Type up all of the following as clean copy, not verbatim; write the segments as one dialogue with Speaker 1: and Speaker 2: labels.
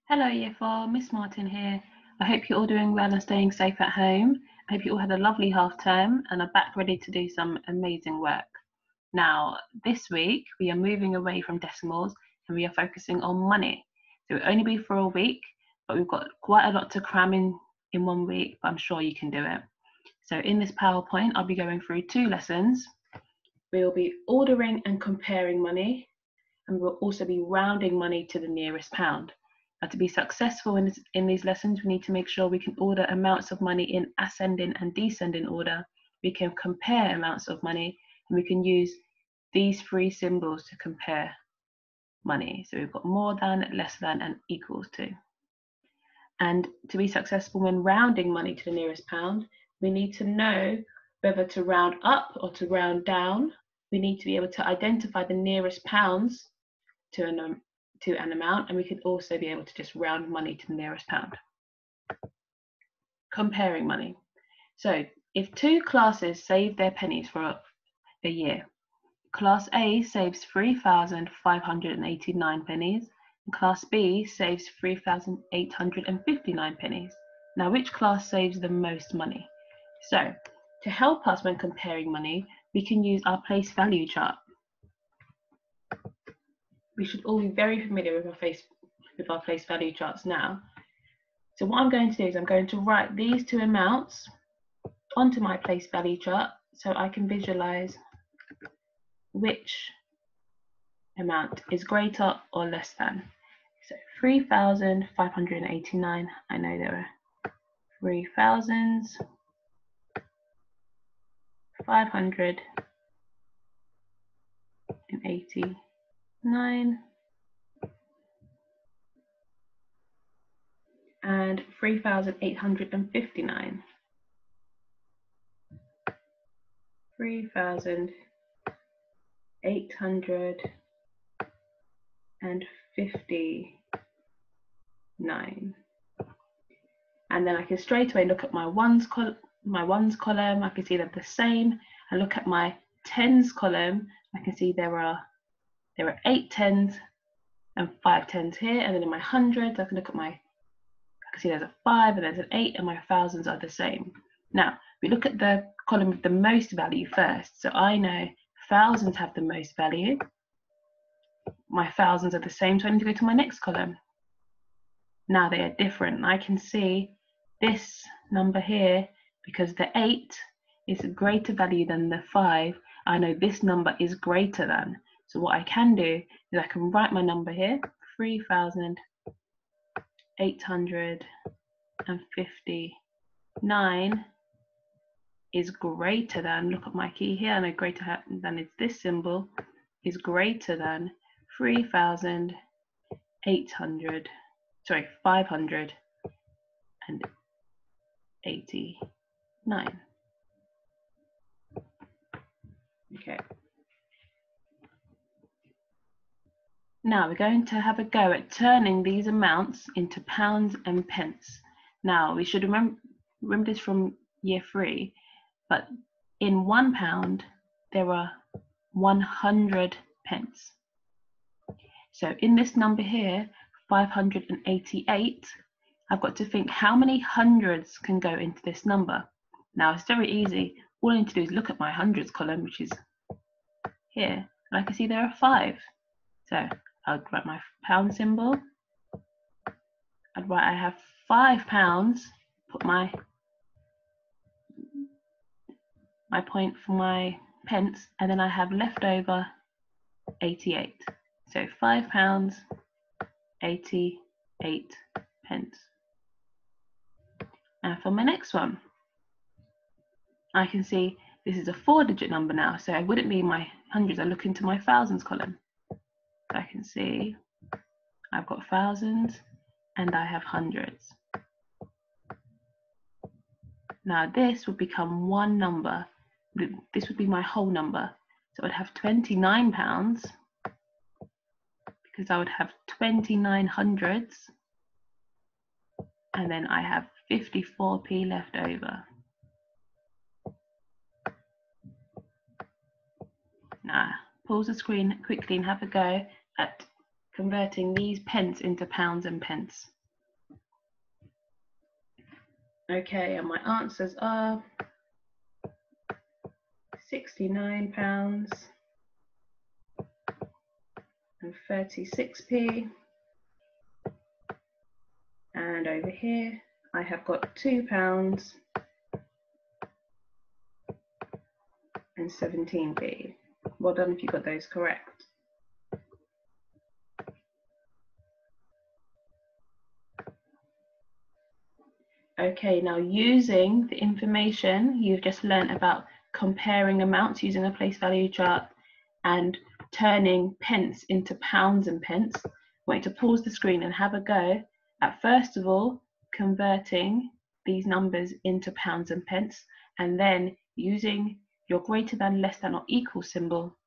Speaker 1: Hello Year 4, Miss Martin here. I hope you're all doing well and staying safe at home. I hope you all had a lovely half term and are back ready to do some amazing work. Now, this week we are moving away from decimals and we are focusing on money. So it'll only be for a week, but we've got quite a lot to cram in 1 week, but I'm sure you can do it. So in this PowerPoint, I'll be going through 2 lessons. We will be ordering and comparing money, and we'll also be rounding money to the nearest pound. Now, to be successful in these lessons, we need to make sure we can order amounts of money in ascending and descending order. We can compare amounts of money, and we can use these 3 symbols to compare money. So we've got more than, less than, and equals to. And to be successful when rounding money to the nearest pound, we need to know whether to round up or to round down. We need to be able to identify the nearest pounds to an amount, and we could also be able to just round money to the nearest pound. Comparing money. So if 2 classes save their pennies for a year, Class A saves 3,589 pennies, and Class B saves 3,859 pennies. Now, which class saves the most money? So, to help us when comparing money, we can use our place value chart. We should all be very familiar with our place value charts now. So what I'm going to do is I'm going to write these 2 amounts onto my place value chart so I can visualize which amount is greater or less than. So 3,589, I know there are 3,589 and 3,859. 3,859. And then I can straight away look at my ones column. I can see they're the same. I look at my tens column. I can see there are 8 tens and 5 tens here. And then in my hundreds, I can see there's a 5 and there's an 8, and my thousands are the same. Now we look at the column with the most value first. So I know thousands have the most value. My thousands are the same, so I need to go to my next column. Now they are different. I can see this number here, because the 8 is a greater value than the 5, I know this number is greater than. So what I can do is I can write my number here, 3,859 is greater than, look at my key here, I know greater than is this symbol, is greater than 589. Okay. Now we're going to have a go at turning these amounts into pounds and pence. Now we should remember this from year 3, but in £1 there are 100 pence. So in this number here, 588, I've got to think how many hundreds can go into this number. Now it's very easy. All I need to do is look at my hundreds column, which is here, and I can see there are 5. So I'll write my pound symbol. I'd write I have 5 pounds, put my point for my pence, and then I have left over 88. So 5 pounds, 88 pence. And for my next one, I can see this is a 4-digit number now, so it wouldn't be my hundreds. I look into my thousands column. So I can see I've got thousands and I have hundreds. Now this would become one number. This would be my whole number. So I'd have 29 pounds because I would have 29 hundreds, and then I have 54p left over. Now pause the screen quickly and have a go at converting these pence into pounds and pence. Okay, and my answers are £69 and 36p. And over here, I have got £2 and 17p. Well done if you got those correct. Okay, now using the information you've just learned about comparing amounts using a place value chart and turning pence into pounds and pence, I want you to pause the screen and have a go at, first of all, converting these numbers into pounds and pence, and then using your greater than, less than, or equal symbol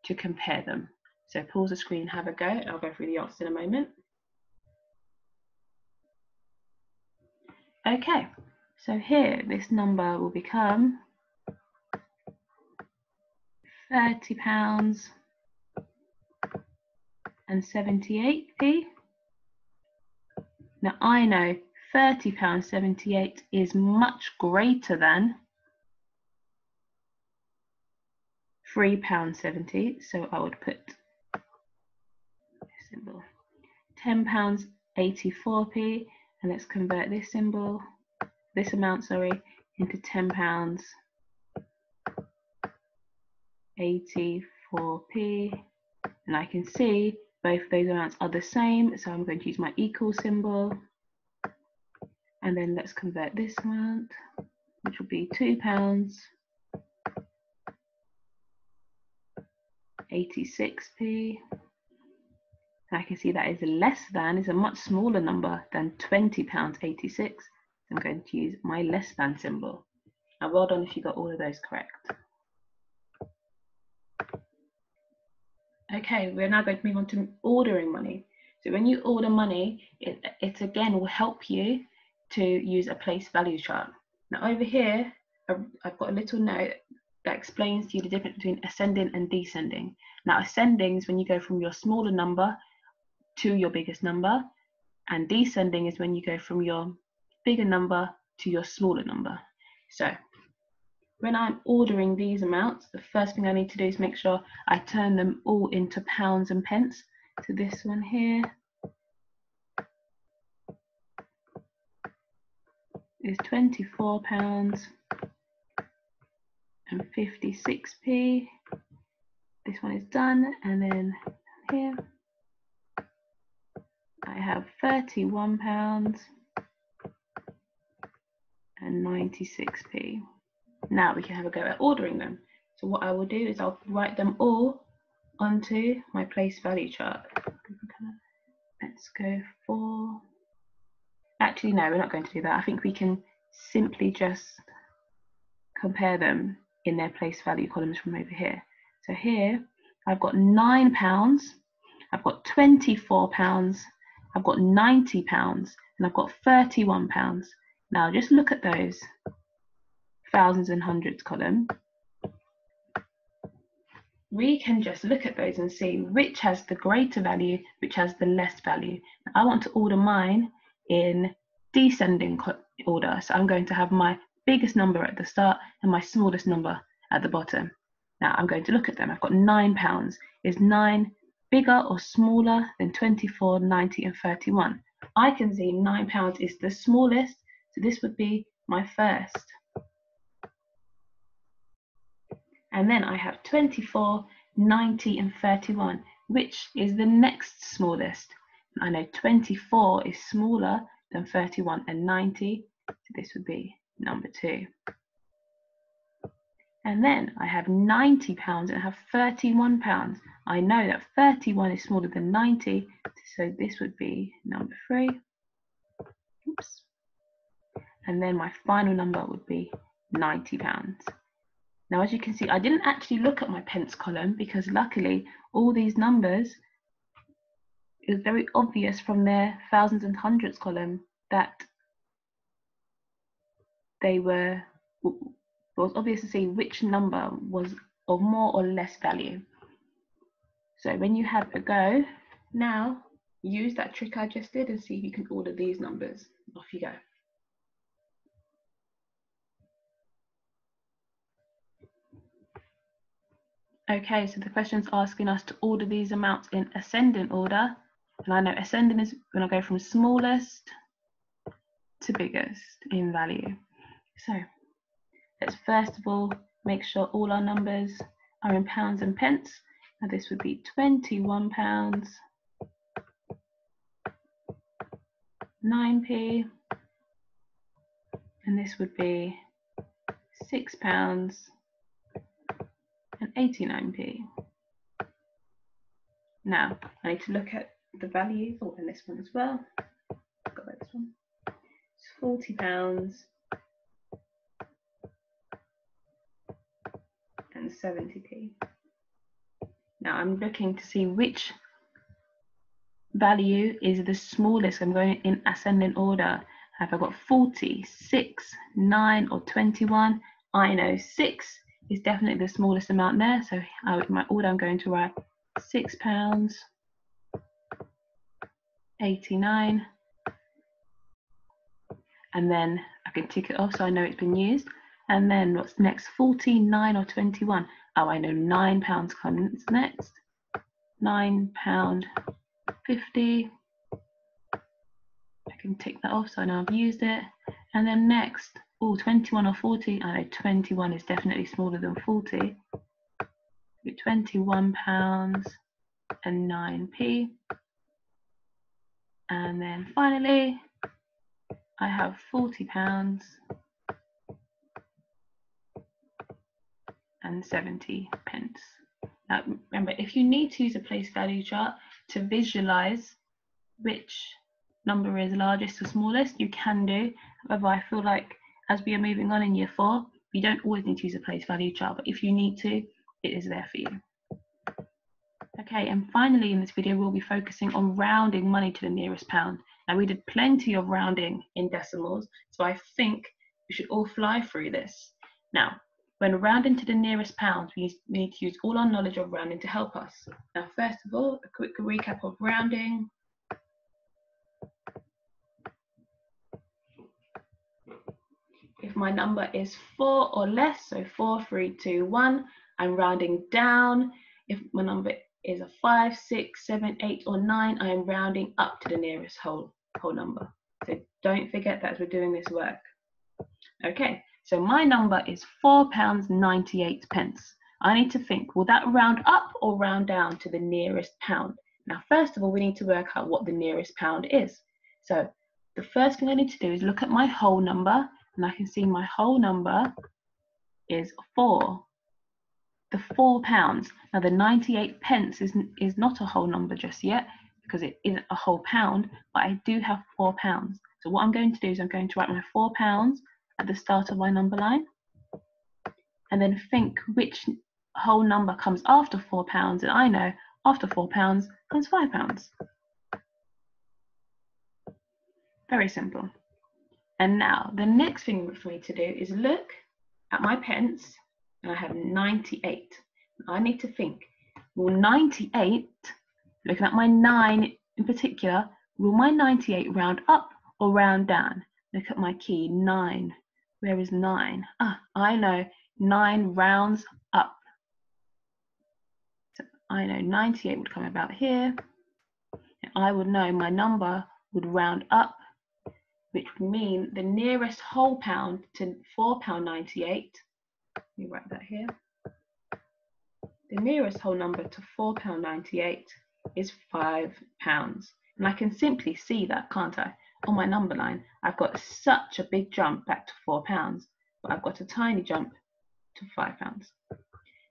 Speaker 1: to compare them. So pause the screen, have a go. I'll go through the answers in a moment. Okay, so here this number will become £30 and 78p. Now I know £30.78 is much greater than £3.70, so I would put this symbol. £10.84p, and let's convert this symbol, this amount, sorry, into £10.84p, and I can see both those amounts are the same, so I'm going to use my equal symbol, and then let's convert this amount, which will be £2.86p. I can see that is less than, is a much smaller number than £20.86. So I'm going to use my less than symbol. Now, well done if you got all of those correct. Okay, we're now going to move on to ordering money. So when you order money, it again will help you to use a place value chart. Now over here, I've got a little note that explains to you the difference between ascending and descending. Now ascending is when you go from your smaller number to your biggest number, and descending is when you go from your bigger number to your smaller number. So when I'm ordering these amounts, the first thing I need to do is make sure I turn them all into pounds and pence. So this one here is £24 and 56p. This one is done, and then here I have £31 and 96p. Now we can have a go at ordering them. So what I will do is I'll write them all onto my place value chart. Let's go for, actually no, we're not going to do that. I think we can simply just compare them in their place value columns from over here. So here I've got £9, I've got £24, I've got £90, and I've got £31. Now just look at those thousands and hundreds column. We can just look at those and see which has the greater value, which has the less value. I want to order mine in descending order, so I'm going to have my biggest number at the start and my smallest number at the bottom. Now I'm going to look at them. I've got £9. Is 9 bigger or smaller than 24, 90 and 31? I can see £9 is the smallest, so this would be my first. And then I have 24, 90 and 31, which is the next smallest. I know 24 is smaller than 31 and 90, so this would be number 2. And then I have £90 and I have £31. I know that 31 is smaller than 90, so this would be number 3. Oops. And then my final number would be £90. Now, as you can see, I didn't actually look at my pence column because luckily all these numbers, it was very obvious from their thousands and hundreds column that they were, it was obvious to see which number was of more or less value. So when you have a go, now use that trick I just did and see if you can order these numbers. Off you go. Okay, so the question's asking us to order these amounts in ascending order. And I know ascending is when I go from smallest to biggest in value. So let's first of all make sure all our numbers are in pounds and pence. Now this would be £21, 9p, and this would be £6 and 89p. Now I need to look at the values, and this one as well. Got this one. It's £40 and 70p. Now I'm looking to see which value is the smallest. I'm going in ascending order. Have I got 40, 6, 9, or 21? I know 6 is definitely the smallest amount there. So my order I'm going to write £6, 89, and then I can tick it off so I know it's been used. And then what's next? 40, 9, or 21? Oh, I know £9 comes next. £9.50. I can tick that off so I know I've used it. And then next, 21 or 40. I know 21 is definitely smaller than 40. £21 and 9p. And then finally, I have £40 and 70 pence. Now remember, if you need to use a place value chart to visualize which number is largest or smallest, you can do. However, I feel like as we are moving on in year 4, you don't always need to use a place value chart, but if you need to, it is there for you. Okay, and finally in this video, we'll be focusing on rounding money to the nearest pound. Now we did plenty of rounding in decimals, so I think we should all fly through this. Now, when rounding to the nearest pound, we need to use all our knowledge of rounding to help us. Now, first of all, a quick recap of rounding. If my number is 4 or less, so 4, 3, 2, 1, I'm rounding down. If my number is a 5, 6, 7, 8, or 9, I am rounding up to the nearest whole number. So don't forget that as we're doing this work. Okay, so my number is £4.98. I need to think, will that round up or round down to the nearest pound? Now, first of all, we need to work out what the nearest pound is. So the first thing I need to do is look at my whole number, and I can see my whole number is 4. The £4. Now the 98 pence is not a whole number just yet because it isn't a whole pound, but I do have £4. So what I'm going to do is I'm going to write my £4 at the start of my number line, and then think which whole number comes after £4, and I know after £4 comes £5. Very simple. And now the next thing for me to do is look at my pence, and I have 98. I need to think, will 98, looking at my 9 in particular, will my 98 round up or round down? Look at my key, 9. Where is 9? Ah, I know 9 rounds up. So I know 98 would come about here. And I would know my number would round up, which would mean the nearest whole pound to £4.98. Let me write that here. The nearest whole number to £4.98 is £5. And I can simply see that, can't I? On my number line, I've got such a big jump back to £4, but I've got a tiny jump to £5.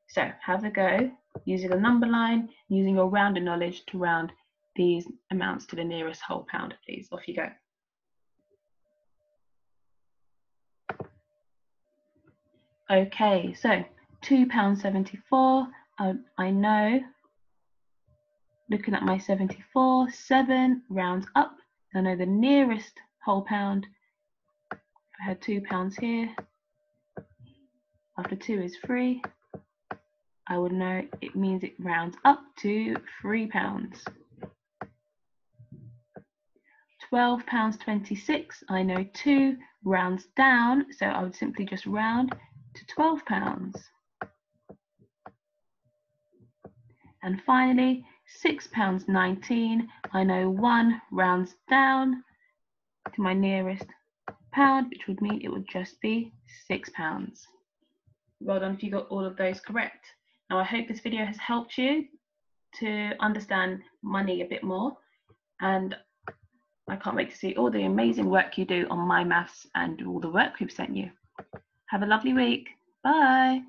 Speaker 1: So have a go using a number line, using your rounding knowledge to round these amounts to the nearest whole pound, please. Off you go. Okay, so £2.74, I know, looking at my 74, 7 rounds up. I know the nearest whole pound, I had £2 here. After 2 is 3. I would know it means it rounds up to £3. £12.26, I know 2 rounds down, so I would simply just round to £12. And finally, £6.19. I know 1 rounds down to my nearest pound, which would mean it would just be £6. Well done if you got all of those correct. Now I hope this video has helped you to understand money a bit more, and I can't wait to see all the amazing work you do on My Maths and all the work we've sent you. Have a lovely week. Bye.